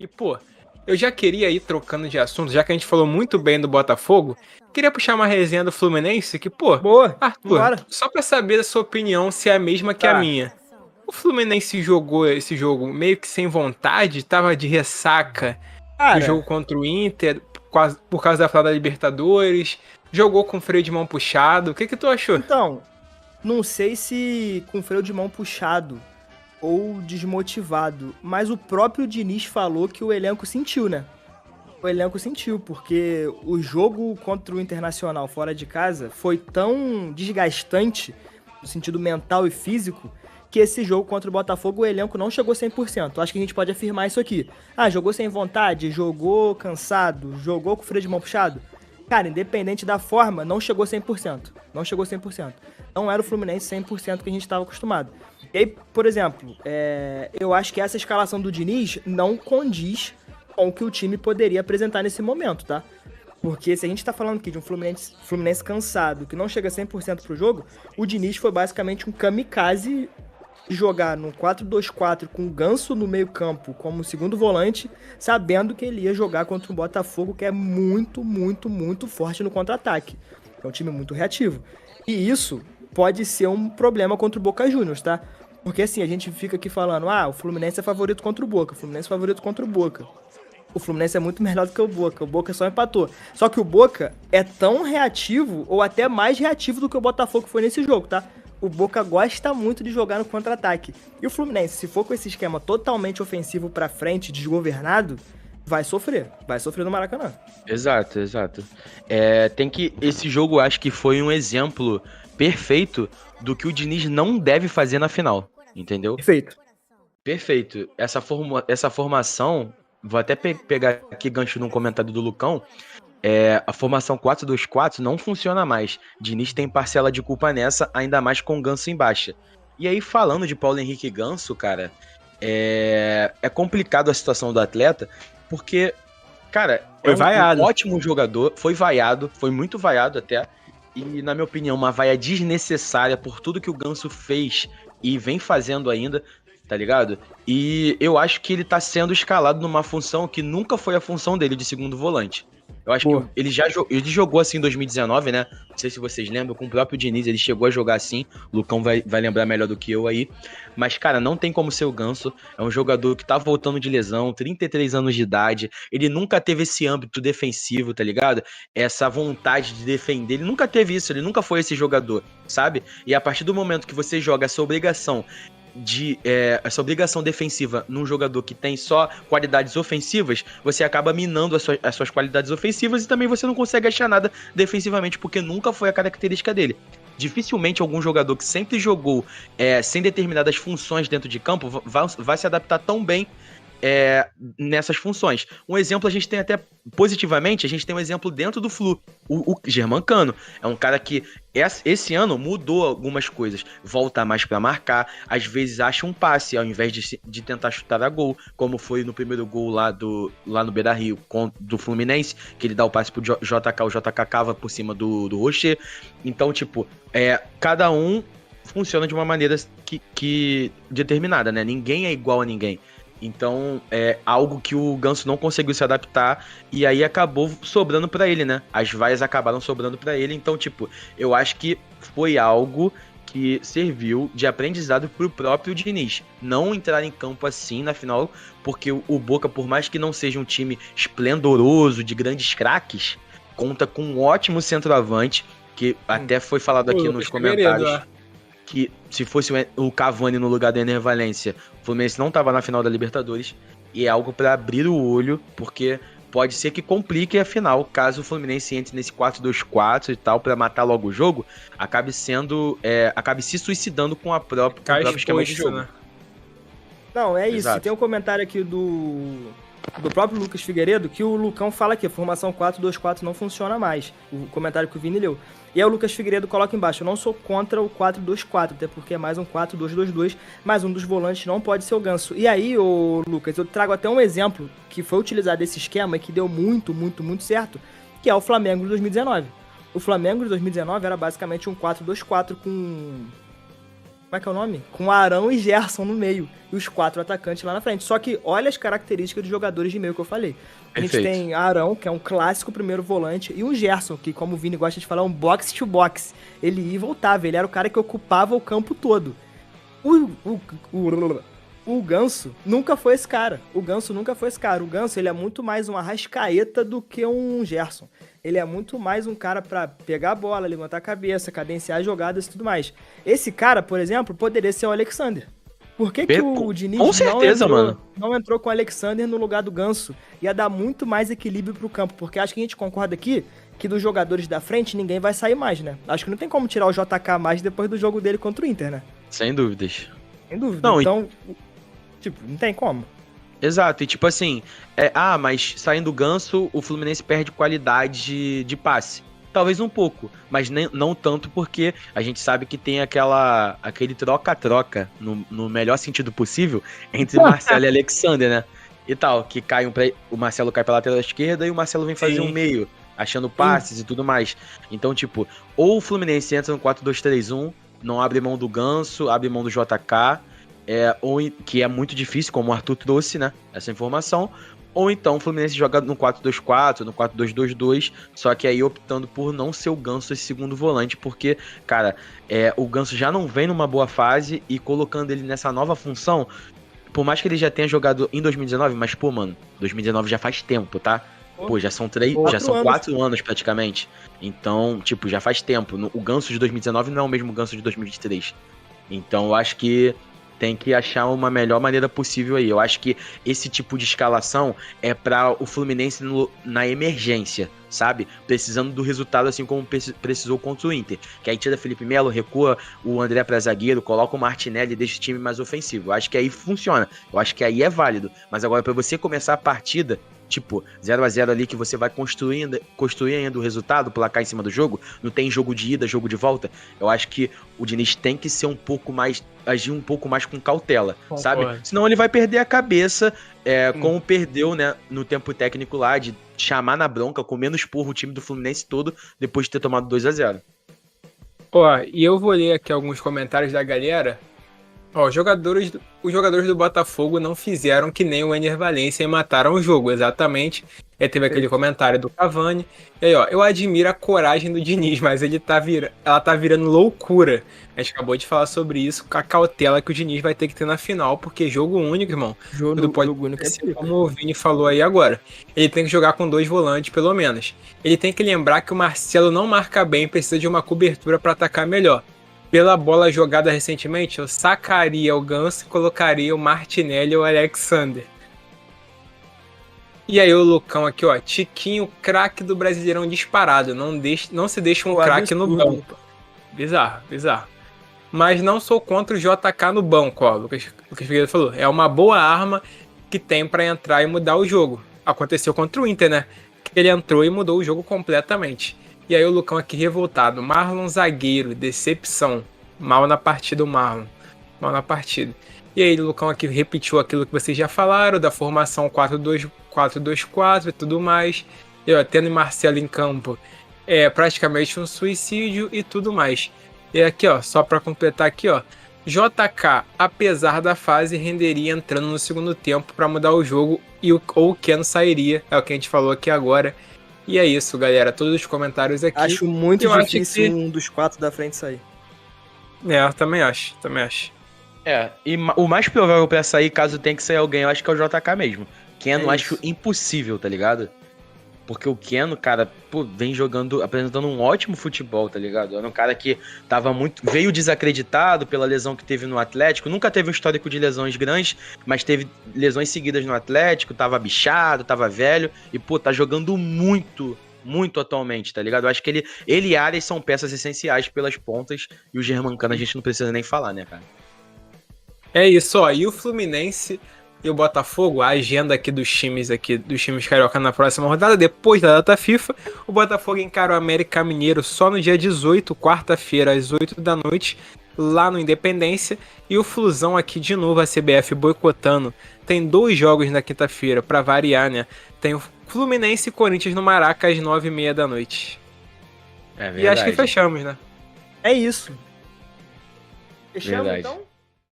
E, pô, eu já queria ir trocando de assunto, já que a gente falou muito bem do Botafogo, queria puxar uma resenha do Fluminense que, pô, Boa, Arthur, vambora. só pra saber a sua opinião se é a mesma que a Tá. minha. O Fluminense jogou esse jogo meio que sem vontade, tava de ressaca do jogo Cara, contra o Inter, por causa da final da Libertadores, jogou com freio de mão puxado. O que que tu achou? então, não sei se com freio de mão puxado ou desmotivado, mas o próprio Diniz falou que o elenco sentiu, né? O elenco sentiu, porque o jogo contra o Internacional fora de casa foi tão desgastante, no sentido mental e físico, que esse jogo contra o Botafogo o elenco não chegou 100%. Acho que a gente pode afirmar isso aqui. Ah, jogou sem vontade, jogou cansado, jogou com o freio de mão puxado? Cara, independente da forma, não chegou 100%. Não chegou 100%. Não era o Fluminense 100% que a gente estava acostumado. E aí, por exemplo, eu acho que essa escalação do Diniz não condiz com o que o time poderia apresentar nesse momento, tá? Porque se a gente tá falando aqui de um Fluminense cansado, que não chega 100% pro jogo, o Diniz foi basicamente um kamikaze jogar no 4-2-4 com o Ganso no meio campo como segundo volante, sabendo que ele ia jogar contra um Botafogo que é muito, muito, muito forte no contra-ataque. É um time muito reativo. E isso pode ser um problema contra o Boca Juniors, tá? Porque assim, a gente fica aqui falando, o Fluminense é favorito contra o Boca, o Fluminense é favorito contra o Boca. O Fluminense é muito melhor do que o Boca só empatou. Só que o Boca é tão reativo, ou até mais reativo do que o Botafogo foi nesse jogo, tá? O Boca gosta muito de jogar no contra-ataque. E o Fluminense, se for com esse esquema totalmente ofensivo pra frente, desgovernado, vai sofrer. Vai sofrer no Maracanã. Exato, exato. Esse jogo acho que foi um exemplo perfeito do que o Diniz não deve fazer na final, entendeu? Perfeito. Perfeito. Essa formação, vou até pegar aqui gancho num comentário do Lucão, a formação 4-2-4 não funciona mais. Diniz tem parcela de culpa nessa, ainda mais com o Ganso em baixa. E aí, falando de Paulo Henrique Ganso, cara, é complicado a situação do atleta, porque, cara, Foi um vaiado. ótimo jogador, foi vaiado, foi muito vaiado até, e na minha opinião, uma vaia desnecessária por tudo que o Ganso fez e vem fazendo ainda, tá ligado? E eu acho que ele tá sendo escalado numa função que nunca foi a função dele de segundo volante. Eu acho Boa. que ele jogou assim em 2019, né? Não sei se vocês lembram, com o próprio Diniz, ele chegou a jogar assim. O Lucão vai lembrar melhor do que eu aí. Mas, cara, não tem como ser o Ganso. É um jogador que tá voltando de lesão, 33 anos de idade. Ele nunca teve esse âmbito defensivo, tá ligado? Essa vontade de defender. Ele nunca teve isso, ele nunca foi esse jogador, sabe? E a partir do momento que você joga essa obrigação defensiva num jogador que tem só qualidades ofensivas, você acaba minando as suas qualidades ofensivas e também você não consegue achar nada defensivamente, porque nunca foi a característica dele. Dificilmente algum jogador que sempre jogou sem determinadas funções dentro de campo vai se adaptar tão bem nessas funções. Um exemplo a gente tem até positivamente, a gente tem um exemplo dentro do Flu, o Germancano. É um cara que esse ano mudou algumas coisas, volta mais pra marcar, às vezes acha um passe ao invés de tentar chutar a gol, como foi no primeiro gol lá no Beira-Rio do Fluminense, que ele dá o passe pro JK, o JK cava por cima do Rocher. Então, tipo, cada um funciona de uma maneira que determinada, né? Ninguém é igual a ninguém. Então, é algo que o Ganso não conseguiu se adaptar e aí acabou sobrando pra ele, né? As vaias acabaram sobrando pra ele. Então, tipo, eu acho que foi algo que serviu de aprendizado pro próprio Diniz. Não entrar em campo assim na final, porque o Boca, por mais que não seja um time esplendoroso, de grandes craques, conta com um ótimo centroavante, que até foi falado aqui nos comentários que se fosse o Cavani no lugar do Ener Valencia, o Fluminense não tava na final da Libertadores, e é algo para abrir o olho, porque pode ser que complique a final, caso o Fluminense entre nesse 4-2-4 e tal, para matar logo o jogo, acabe se suicidando com o próprio esquema de jogo. Né? Não, é isso. Exato. Tem um comentário aqui do próprio Lucas Figueiredo, que o Lucão fala que a formação 4-2-4 não funciona mais. O comentário que o Vini leu. E aí o Lucas Figueiredo coloca embaixo: eu não sou contra o 4-2-4, até porque é mais um 4-2-2-2, mas um dos volantes não pode ser o Ganso. E aí, Lucas, eu trago até um exemplo que foi utilizado esse esquema e que deu muito, muito, muito certo, que é o Flamengo de 2019. O Flamengo de 2019 era basicamente um 4-2-4 com Como é que é o nome? Com Arão e Gerson no meio. E os 4 atacantes lá na frente. Só que olha as características dos jogadores de meio que eu falei. A gente Perfeito. tem Arão, que é um clássico primeiro volante, e um Gerson, que como o Vini gosta de falar, é um box to box. Ele ia e voltava, ele era o cara que ocupava o campo todo. O Ganso nunca foi esse cara. O Ganso, ele é muito mais uma Arrascaeta do que um Gerson. Ele é muito mais um cara pra pegar a bola, levantar a cabeça, cadenciar as jogadas e tudo mais. Esse cara, por exemplo, poderia ser o Alexander. Por que o Diniz Com certeza, mano. não entrou com o Alexander no lugar do Ganso? Ia dar muito mais equilíbrio pro campo, porque acho que a gente concorda aqui que dos jogadores da frente ninguém vai sair mais, né? Acho que não tem como tirar o JK mais depois do jogo dele contra o Inter, né? Sem dúvidas. Sem dúvida. Não, então, tipo, não tem como. Exato, e tipo assim, mas saindo o Ganso, o Fluminense perde qualidade de passe. Talvez um pouco, mas não tanto porque a gente sabe que tem aquele troca-troca, no melhor sentido possível, entre Marcelo e Alexander, né? E tal, que o Marcelo cai pela lateral esquerda e o Marcelo vem fazer um meio, achando passes e tudo mais. Então, tipo, ou o Fluminense entra no 4-2-3-1, não abre mão do Ganso, abre mão do JK, que é muito difícil, como o Arthur trouxe, né, essa informação, ou então o Fluminense joga no 4-2-4, no 4-2-2-2, só que aí optando por não ser o Ganso esse segundo volante, porque, cara, o Ganso já não vem numa boa fase e colocando ele nessa nova função, por mais que ele já tenha jogado em 2019, mas, pô, mano, 2019 já faz tempo, tá? Pô, já são 4 anos praticamente. Então, tipo, já faz tempo. O Ganso de 2019 não é o mesmo Ganso de 2023. Então, eu acho que tem que achar uma melhor maneira possível aí. Eu acho que esse tipo de escalação é pra o Fluminense na emergência, sabe? Precisando do resultado, assim como precisou contra o Inter. Que aí tira Felipe Melo, recua o André pra zagueiro, coloca o Martinelli e deixa o time mais ofensivo. Eu acho que aí funciona. Eu acho que aí é válido. Mas agora, pra você começar a partida, tipo, 0-0 ali que você vai construir ainda o resultado, placar em cima do jogo, não tem jogo de ida, jogo de volta, eu acho que o Diniz tem que ser agir um pouco mais com cautela, sabe? Senão ele vai perder a cabeça, como perdeu, né, no tempo técnico lá, de chamar na bronca, comendo esporro o time do Fluminense todo, depois de ter tomado 2-0. E eu vou ler aqui alguns comentários da galera. Os jogadores do Botafogo não fizeram que nem o Ener Valencia e mataram o jogo, exatamente. Teve aquele comentário do Cavani. E aí, eu admiro a coragem do Diniz, mas ela tá virando loucura. A gente acabou de falar sobre isso, com a cautela que o Diniz vai ter que ter na final, porque jogo único, irmão. Tudo pode acontecer, como o Vini falou aí agora. Ele tem que jogar com 2 volantes, pelo menos. Ele tem que lembrar que o Marcelo não marca bem, precisa de uma cobertura para atacar melhor. Pela bola jogada recentemente, eu sacaria o Ganso e colocaria o Martinelli e o Alexander. E aí o Lucão aqui, Tiquinho, craque do Brasileirão disparado. Não se deixa um craque no banco. Bizarro. Mas não sou contra o JK no banco, o Lucas Figueiredo falou. É uma boa arma que tem pra entrar e mudar o jogo. Aconteceu contra o Inter, né? Que ele entrou e mudou o jogo completamente. E aí o Lucão aqui revoltado. Marlon zagueiro, decepção. Mal na partida o Marlon. Mal na partida. E aí o Lucão aqui repetiu aquilo que vocês já falaram, da formação 4-2-4 e tudo mais. E tendo Marcelo em campo, praticamente um suicídio e tudo mais. E aqui, só pra completar aqui, JK, apesar da fase, renderia entrando no segundo tempo pra mudar o jogo ou o Keno sairia. É o que a gente falou aqui agora. E é isso, galera. Todos os comentários aqui. Acho muito difícil um dos 4 da frente sair. Também acho. E o mais provável pra sair, caso tenha que sair alguém, eu acho que é o JK mesmo. Keno, acho impossível, tá ligado? Porque o Keno, cara, vem apresentando um ótimo futebol, tá ligado? Era um cara que veio desacreditado pela lesão que teve no Atlético, nunca teve um histórico de lesões grandes, mas teve lesões seguidas no Atlético, tava bichado, tava velho, e, tá jogando muito atualmente, tá ligado? Eu acho que ele e Arias são peças essenciais pelas pontas, e o Germancano a gente não precisa nem falar, né, cara? É isso, e o Fluminense e o Botafogo, a agenda aqui dos times carioca na próxima rodada, depois da data FIFA, o Botafogo encara o América Mineiro só no dia 18, quarta-feira, às 8 da noite, lá no Independência, e o Flusão aqui de novo, a CBF boicotando. Tem 2 jogos na quinta-feira, pra variar, né? Tem o Fluminense e Corinthians no Maraca às 9h30 da noite. É verdade. E acho que fechamos, né? É isso. Fechamos Verdade. então?